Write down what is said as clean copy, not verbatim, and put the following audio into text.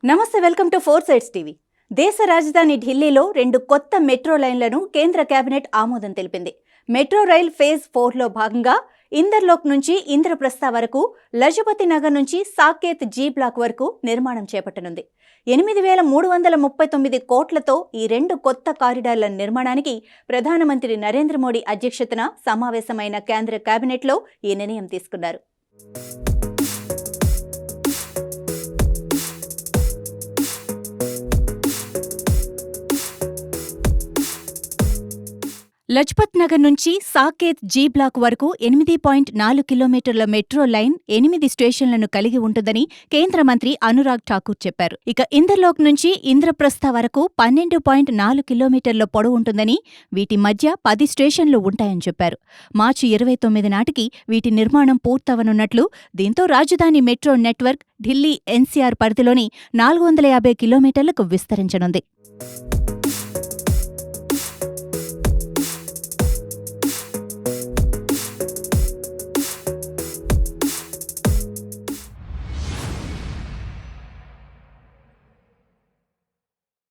నమస్తే, welcome to 4 sides TV. దేశ రాజధాని ఢిల్లీలో 2 కొత్త మెట్రో లైన్లను కేంద్ర కేబినెట్ ఆమోదం తెలిపింది. మెట్రో రైల్ ఫేజ్ 4లో భాగంగా ఇందర్లోక్ నుంచి ఇంద్రప్రస్థ వరకు, లజపతి నగర్ నుంచి సాకేత్ జీ బ్లాక్ వరకు నిర్మాణం చేపట్టనుంది. 8,339 కోట్లతో ఈ 2 కొత్త కారిడార్ల నిర్మాణానికి ప్రధానమంత్రి నరేంద్ర మోడీ అధ్యక్షతన సమావేశమైన కేంద్ర కేబినెట్లో ఈ నిర్ణయం తీసుకున్నారు. లజ్పత్ నగర్ నుంచి సాకేత్ జీ బ్లాక్ వరకు 8.4 కిలోమీటర్ల మెట్రో లైన్ 8 స్టేషన్లను కలిగి ఉంటుందని కేంద్ర మంత్రి అనురాగ్ ఠాకూర్ చెప్పారు. ఇక ఇందర్లోక్ నుంచి ఇంద్రప్రస్థ వరకు 12.4 కిలోమీటర్ల పొడవు ఉంటుందని, వీటి మధ్య 10 స్టేషన్లు ఉంటాయని చెప్పారు. మార్చి 29 నాటికి వీటి నిర్మాణం పూర్తవనున్నట్లు, దీంతో రాజధాని మెట్రో నెట్వర్క్ ఢిల్లీ ఎన్సీఆర్ పరిధిలోని 450 కిలోమీటర్లకు విస్తరించనుంది.